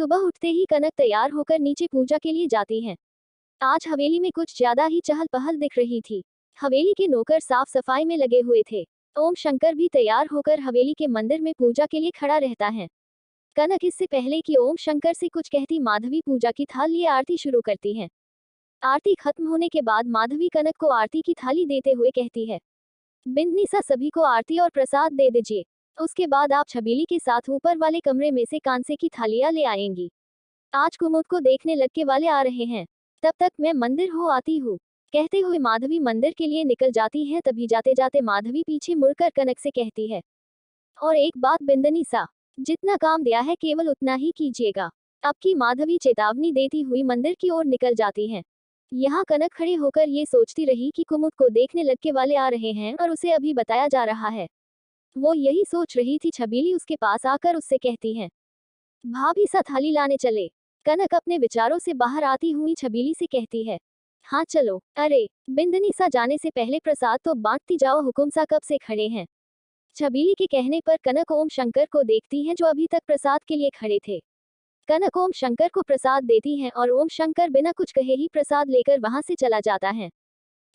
सुबह उठते ही कनक तैयार होकर नीचे पूजा के लिए जाती हैं। आज हवेली में कुछ ज्यादा ही चहल पहल दिख रही थी। हवेली के नौकर साफ सफाई में लगे हुए थे। ओम शंकर भी तैयार होकर हवेली के मंदिर में पूजा के लिए खड़ा रहता है। कनक इससे पहले कि ओम शंकर से कुछ कहती माधवी पूजा की थाल लिए आरती शुरू करती है। आरती खत्म होने के बाद माधवी कनक को आरती की थाली देते हुए कहती है, बिंदनीसा सभी को आरती और प्रसाद दे दीजिए। उसके बाद आप छबीली के साथ ऊपर वाले कमरे में से कांसे की थालियां ले आएंगी। आज कुमुद को देखने लड़के वाले आ रहे हैं, तब तक मैं मंदिर हो आती हूँ। कहते हुए माधवी मंदिर के लिए निकल जाती है। तभी जाते जाते माधवी पीछे मुड़कर कनक से कहती है, और एक बात बिंदनीसा, जितना काम दिया है केवल उतना ही कीजिएगा। अब की माधवी चेतावनी देती हुई मंदिर की ओर निकल जाती है। यहाँ कनक खड़े होकर ये सोचती रही कि कुमुद को देखने लड़के वाले आ रहे हैं और उसे अभी बताया जा रहा है। वो यही सोच रही थी, छबीली उसके पास आकर उससे कहती है, भाभी सा थाली लाने चले। कनक अपने विचारों से बाहर आती हुई छबीली से कहती है, हाँ चलो। अरे बिंदनी सा जाने से पहले प्रसाद तो बांटती जाओ, हुकुम सा कब से खड़े हैं। छबीली के कहने पर कनक ओम शंकर को देखती है जो अभी तक प्रसाद के लिए खड़े थे। कनक ओम शंकर को प्रसाद देती है और ओम शंकर बिना कुछ कहे ही प्रसाद लेकर वहां से चला जाता है।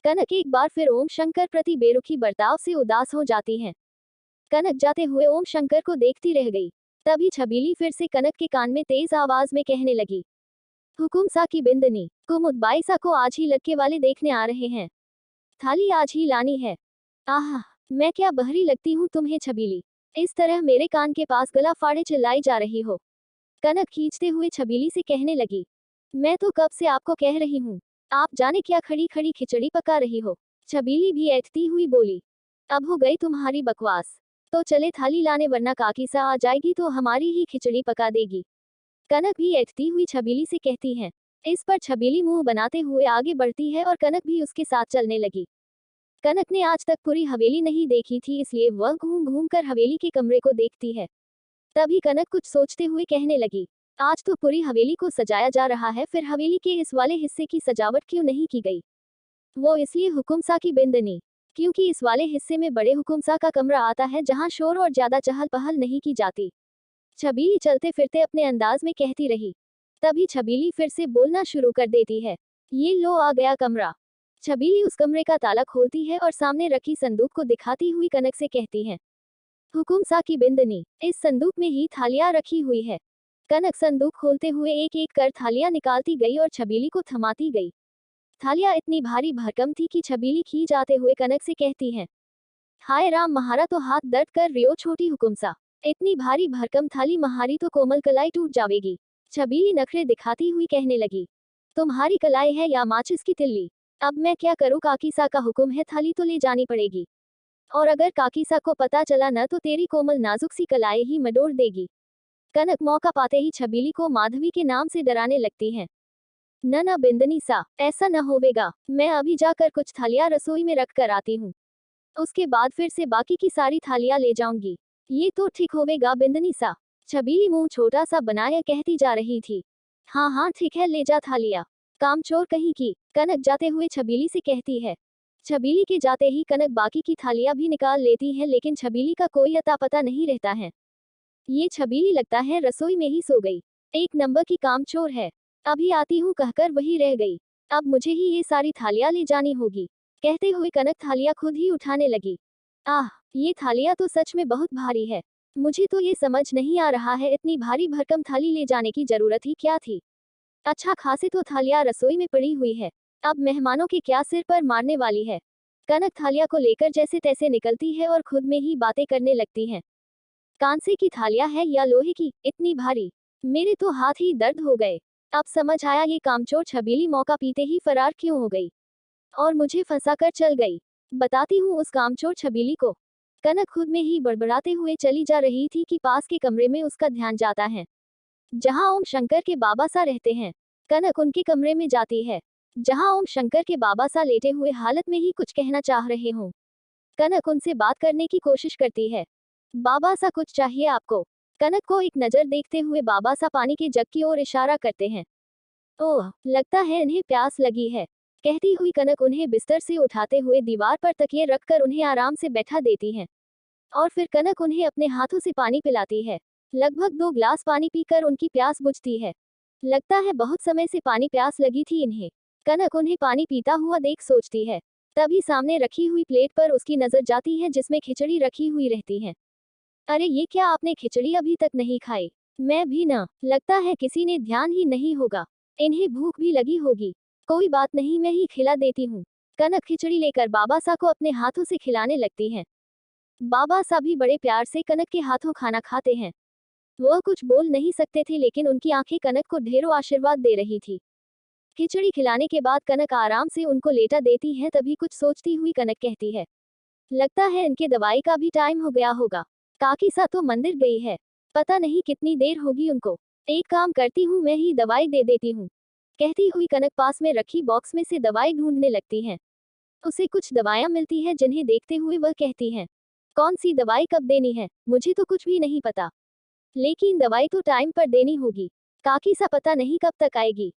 कनक एक बार फिर ओम शंकर प्रति बेरुखी बर्ताव से उदास हो जाती है। कनक जाते हुए ओम शंकर को देखती रह गई। तभी छबीली फिर से कनक के कान में तेज आवाज में कहने लगी, हुकुम सा की बिंदनी, कुमुद बाईसा को आज ही लड़के वाले देखने आ रहे हैं। थाली आज ही लानी है। आह, मैं क्या बहरी लगती हूँ तुम्हें छबीली, इस तरह मेरे कान के पास गला फाड़े चिल्लाई जा रही हो। कनक खींचते हुए छबीली से कहने लगी, मैं तो कब से आपको कह रही हूँ, आप जाने क्या खड़ी खड़ी खिचड़ी पका रही हो। छबीली भी ऐठती हुई बोली, अब हो गई तुम्हारी बकवास, तो चले थाली लाने वरना काकी सा आ जाएगी तो हमारी ही खिचड़ी पका देगी। कनक भी ऐठती हुई छबीली से कहती है। इस पर छबीली मुंह बनाते हुए आगे बढ़ती है और कनक भी उसके साथ चलने लगी। कनक ने आज तक पूरी हवेली नहीं देखी थी, इसलिए वह घूम घूम कर हवेली के कमरे को देखती है। तभी कनक कुछ सोचते हुए कहने लगी, आज तो पूरी हवेली को सजाया जा रहा है, फिर हवेली के इस वाले हिस्से की सजावट क्यों नहीं की गई। वो इसलिए हुकुम सा की बिंदनी, क्योंकि इस वाले हिस्से में बड़े हुकुम सा का कमरा आता है जहां शोर और ज्यादा चहल पहल नहीं की जाती। छबीली चलते फिरते अपने अंदाज में कहती रही। तभी छबीली फिर से बोलना शुरू कर देती है, ये लो आ गया कमरा। छबीली उस कमरे का ताला खोलती है और सामने रखी संदूक को दिखाती हुई कनक से कहती है, हुकुम सा की बिंदनी, इस संदूक में ही थालियां रखी हुई है। कनक संदूक खोलते हुए एक एक कर थालियां निकालती गई और छबीली को थमाती गई। थालियां इतनी भारी भरकम थी कि छबीली खी जाते हुए कनक से कहती है, हाय राम, महारा तो हाथ दर्द कर रियो छोटी हुकुम सा, इतनी भारी भरकम थाली महारी तो कोमल कलाई टूट जावेगी। छबीली नखरे दिखाती हुई कहने लगी, तुम्हारी कलाई है या माचिस की तिल्ली, अब मैं क्या करूं, काकी सा का हुक्म है, थाली तो ले जानी पड़ेगी। और अगर काकी सा को पता चला न तो तेरी कोमल नाजुक सी कलाई ही मडोड़ देगी। कनक मौका पाते ही छबीली को माधवी के नाम से डराने लगती है। न बिंदनी सा, ऐसा न होवेगा, मैं अभी जाकर कुछ थालियां रसोई में रख कर आती हूँ, उसके बाद फिर से बाकी की सारी थालियां ले जाऊंगी। ये तो ठीक होवेगा बिंदनी सा। छबीली मुंह छोटा सा बनाए कहती जा रही थी, हाँ हाँ ठीक है, ले जा थालियां, कामचोर कहीं की। कनक जाते हुए छबीली से कहती है। छबीली के जाते ही कनक बाकी की थालियां भी निकाल लेती है, लेकिन छबीली का कोई अता पता नहीं रहता है। ये छबीली लगता है रसोई में ही सो गई, एक नंबर की कामचोर है। अभी आती हूँ कहकर वही रह गई, अब मुझे ही ये सारी थालियां ले जानी होगी। कहते हुए कनक थालियां खुद ही उठाने लगी। आह, ये थालियां तो सच में बहुत भारी है, मुझे तो ये समझ नहीं आ रहा है इतनी भारी भरकम थाली ले जाने की जरूरत ही क्या थी। अच्छा खासी तो थालियां रसोई में पड़ी हुई है, अब मेहमानों के क्या सिर पर मारने वाली है। कनक थालियां को लेकर जैसे तैसे निकलती है और खुद में ही बातें करने लगती है। कांसे की थालियां है या लोहे की, इतनी भारी, मेरे तो हाथ ही दर्द हो गए। अब समझ आया ये कामचोर छबीली मौका पीते ही फरार क्यों हो गई और मुझे फंसा कर चल गई। बताती हूँ उस कामचोर छबीली को। कनक खुद में ही बड़बड़ाते हुए चली जा रही थी कि पास के कमरे में उसका ध्यान जाता है जहां ओम शंकर के बाबा सा रहते हैं। कनक उनके कमरे में जाती है जहां ओम शंकर के बाबा सा लेटे हुए हालत में ही कुछ कहना चाह रहे हों। कनक उनसे बात करने की कोशिश करती है। बाबा सा कुछ चाहिए आपको। कनक को एक नजर देखते हुए बाबा सा पानी के जग की ओर इशारा करते हैं। ओह, लगता है इन्हें प्यास लगी है। कहती हुई कनक उन्हें बिस्तर से उठाते हुए दीवार पर तकिए रखकर उन्हें आराम से बैठा देती है और फिर कनक उन्हें अपने हाथों से पानी पिलाती है। लगभग 2 ग्लास पानी पीकर उनकी प्यास बुझती है। लगता है बहुत समय से पानी प्यास लगी थी इन्हें। कनक उन्हें पानी पीता हुआ देख सोचती है। तभी सामने रखी हुई प्लेट पर उसकी नजर जाती है जिसमें खिचड़ी रखी हुई रहती है। अरे ये क्या, आपने खिचड़ी अभी तक नहीं खाई? मैं भी ना, लगता है किसी ने ध्यान ही नहीं होगा। इन्हें भूख भी लगी होगी। कोई बात नहीं, मैं ही खिला देती हूँ। कनक खिचड़ी लेकर बाबासा को अपने हाथों से खिलाने लगती है। बाबासा भी बड़े प्यार से कनक के हाथों खाना खाते हैं। वह कुछ बोल नहीं सकते थे लेकिन उनकी आंखें कनक को ढेरों आशीर्वाद दे रही थी। खिचड़ी खिलाने के बाद कनक आराम से उनको लेटा देती है। तभी कुछ सोचती हुई कनक कहती है, लगता है इनके दवाई का भी टाइम हो गया होगा। काकीसा तो मंदिर गई है, पता नहीं कितनी देर होगी उनको। एक काम करती हूँ, मैं ही दवाई दे देती हूँ। कहती हुई कनक पास में रखी बॉक्स में से दवाई ढूंढने लगती है। उसे कुछ दवाइयाँ मिलती है जिन्हें देखते हुए वह कहती है, कौन सी दवाई कब देनी है मुझे तो कुछ भी नहीं पता, लेकिन दवाई तो टाइम पर देनी होगी। काकीसा पता नहीं कब तक आएगी।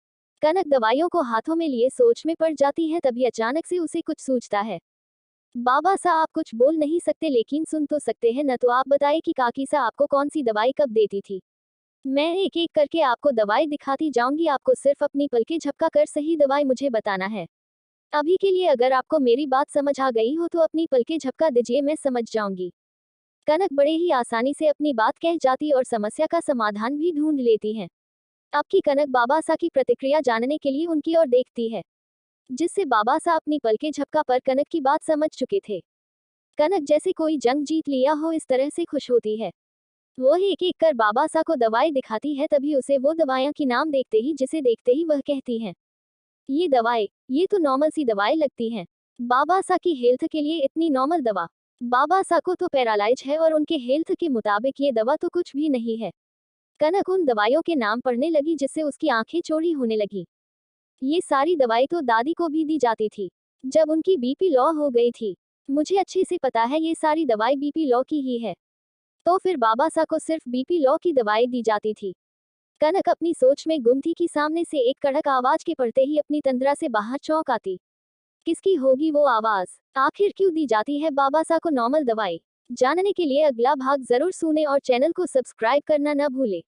कनक दवाइयों को हाथों में लिए सोच में पड़ जाती है। तभी अचानक से उसे कुछ सूझता है। बाबा सा, आप कुछ बोल नहीं सकते लेकिन सुन तो सकते हैं न, तो आप बताइए कि काकीसा आपको कौन सी दवाई कब देती थी। मैं एक एक करके आपको दवाई दिखाती जाऊंगी, आपको सिर्फ अपनी पलकें झपका कर सही दवाई मुझे बताना है। अभी के लिए अगर आपको मेरी बात समझ आ गई हो तो अपनी पलकें झपका दीजिए, मैं समझ जाऊंगी। कनक बड़े ही आसानी से अपनी बात कह जाती और समस्या का समाधान भी ढूंढ लेती है। अब की कनक बाबासा की प्रतिक्रिया जानने के लिए उनकी ओर देखती है, जिससे बाबासा अपनी पलकें झपका पर कनक की बात समझ चुके थे। कनक जैसे कोई जंग जीत लिया हो इस तरह से खुश होती है। वो एक एक कर बाबासा को दवाई दिखाती है। तभी उसे वो दवाइयां की नाम देखते ही जिसे देखते ही वह कहती है, ये दवाई, ये तो नॉर्मल सी दवाई लगती है। बाबासा की हेल्थ के लिए इतनी नॉर्मल दवा? बाबासा को तो पैरालाइज है और उनके हेल्थ के मुताबिक ये दवा तो कुछ भी नहीं है। कनक उन दवाइयों के नाम पढ़ने लगी जिससे उसकी आंखें चौड़ी होने लगी। ये सारी दवाई तो दादी को भी दी जाती थी जब उनकी बीपी लो हो गई थी। मुझे अच्छे से पता है ये सारी दवाई बीपी लो की ही है। तो फिर बाबासा को सिर्फ बीपी लो की दवाई दी जाती थी। कनक अपनी सोच में गुम थी कि सामने से एक कड़क आवाज के पड़ते ही अपनी तंद्रा से बाहर चौंक आती। किसकी होगी वो आवाज? आखिर क्यों दी जाती है बाबासा को नॉर्मल दवाई? जानने के लिए अगला भाग जरूर सुने और चैनल को सब्सक्राइब करना न भूले।